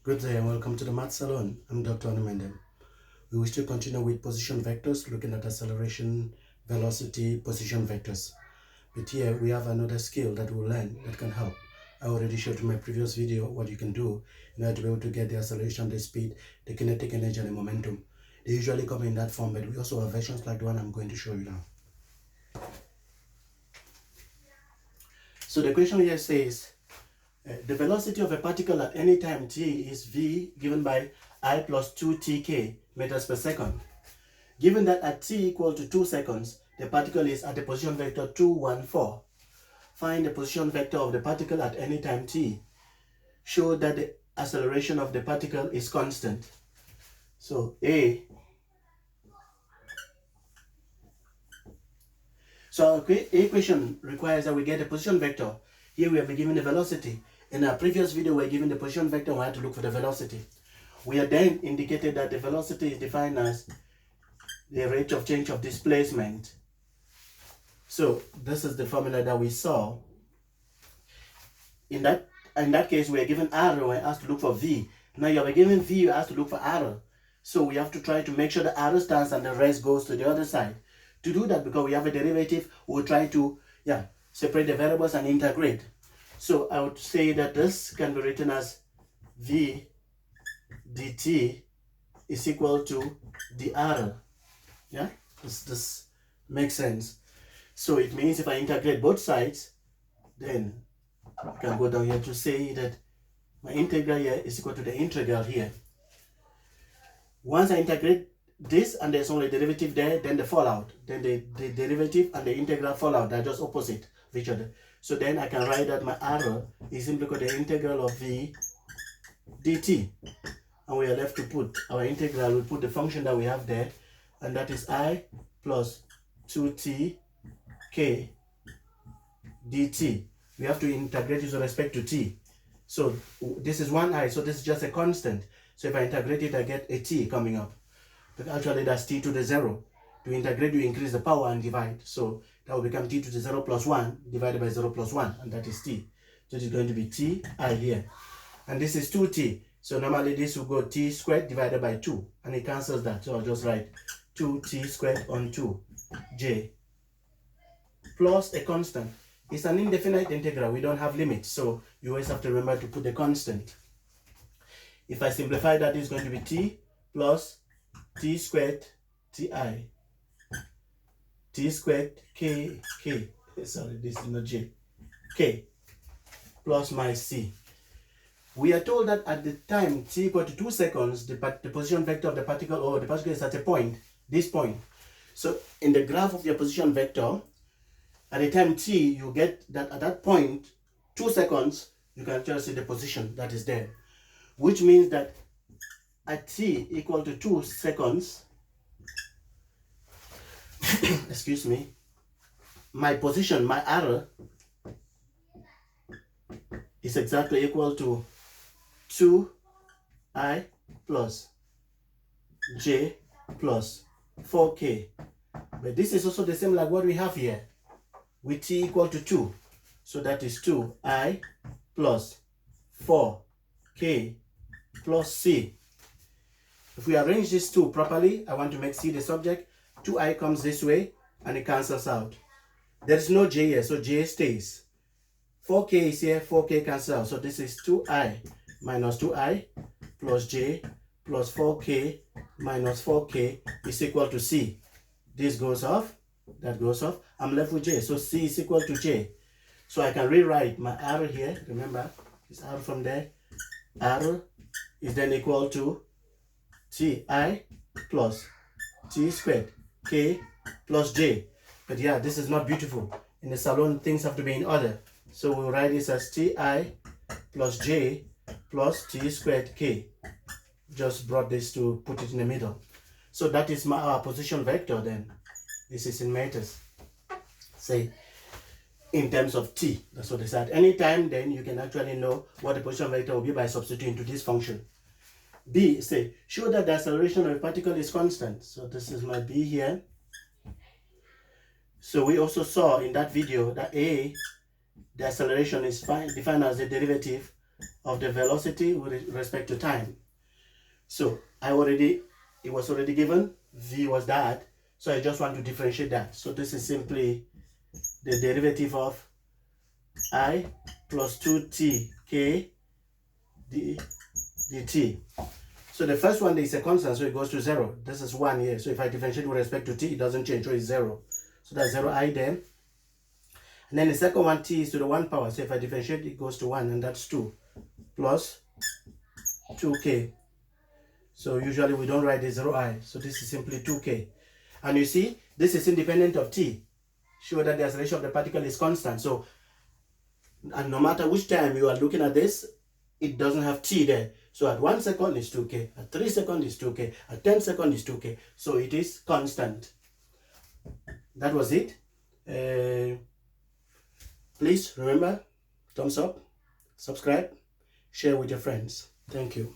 Good day and welcome to the Math Salon. I'm Dr. Anumendem. We wish to continue with position vectors, looking at acceleration, velocity, position vectors. But here we have another skill that we'll learn that can help. I already showed in my previous video what you can do in order to be able to get the acceleration, the speed, the kinetic energy, and the momentum. They usually come in that form, but we also have versions like the one I'm going to show you now. So the question here says, the velocity of a particle at any time t is v given by I plus 2tk meters per second. Given that at t equal to 2 seconds, the particle is at the position vector 2, 1, 4. Find the position vector of the particle at any time t. Show that the acceleration of the particle is constant. So our equation requires that we get a position vector. Here we have been given the velocity. In our previous video, we were given the position vector and we had to look for the velocity. We had then indicated that the velocity is defined as the rate of change of displacement. So this is the formula that we saw. In that case, we are given r, we're asked to look for v. Now you are given v, you're asked to look for r. So we have to try to make sure the r stands and the rest goes to the other side. To do that, because we have a derivative, we'll try to separate the variables and integrate. So I would say that this can be written as v dt is equal to dr. Yeah, this makes sense. So it means if I integrate both sides, then I can go down here to say that my integral here is equal to the integral here. Once I integrate this and there's only derivative there, then the fallout, then the derivative and the integral fallout, they're just opposite of each other. So then I can write that my r is simply called the integral of v dt. And we are left to put our integral, we put the function that we have there, and that is I plus 2t k dt. We have to integrate it with respect to t. So this is 1i, so this is just a constant. So if I integrate it, I get a t coming up. But actually that's t to the 0. To integrate, you increase the power and divide. So that will become t to the 0 plus 1 divided by 0 plus 1, and that is t. So it is going to be ti here. And this is 2t. So normally this will go t squared divided by 2, and it cancels that. So I'll just write 2t squared on 2j plus a constant. It's an indefinite integral. We don't have limits, so you always have to remember to put the constant. If I simplify that, it's going to be t plus t squared ti, t squared k, sorry, this is not j, k, plus my c. We are told that at the time t equal to 2 seconds, the position vector of the particle, or the particle is at a point, this point. So in the graph of your position vector, at the time t, you get that at that point, 2 seconds, you can just see the position that is there. Which means that at t equal to 2 seconds, excuse me, my position, my r, is exactly equal to 2i plus j plus 4k. But this is also the same like what we have here, with t equal to 2. So that is 2i plus 4k plus c. If we arrange these two properly, I want to make c the subject. 2i comes this way and it cancels out. There's no j here, so j stays. 4k is here, 4k cancels out. So this is 2i minus 2i plus j plus 4k minus 4k is equal to c. This goes off, that goes off. I'm left with j, so c is equal to j. So I can rewrite my r here. Remember, it's r from there. R is then equal to ti plus t squared k plus j. But yeah, this is not beautiful. In the salon, things have to be in order. So we'll write this as ti plus j plus t squared k. Just brought this to put it in the middle. So that is our position vector then. This is in meters. Say, in terms of t. That's what they said. Anytime then you can actually know what the position vector will be by substituting to this function. B, say, show that the acceleration of a particle is constant. So this is my B here. So we also saw in that video that A, the acceleration is defined as the derivative of the velocity with respect to time. So it was already given, v was that, so I just want to differentiate that. So this is simply the derivative of I plus 2tk dt. So the first one is a constant, so it goes to 0. This is 1 here. So if I differentiate with respect to t, it doesn't change, so it's 0. So that's 0i then. And then the second one, t is to the 1 power. So if I differentiate, it goes to 1, and that's 2 plus 2k. So usually we don't write the 0i. So this is simply 2k. And you see, this is independent of t. Show that the acceleration of the particle is constant. So, and no matter which time you are looking at this, it doesn't have t there. So at 1 second is 2k, at 3 seconds is 2k, at 10 seconds is 2k. So it is constant. That was it. Please remember, thumbs up, subscribe, share with your friends. Thank you.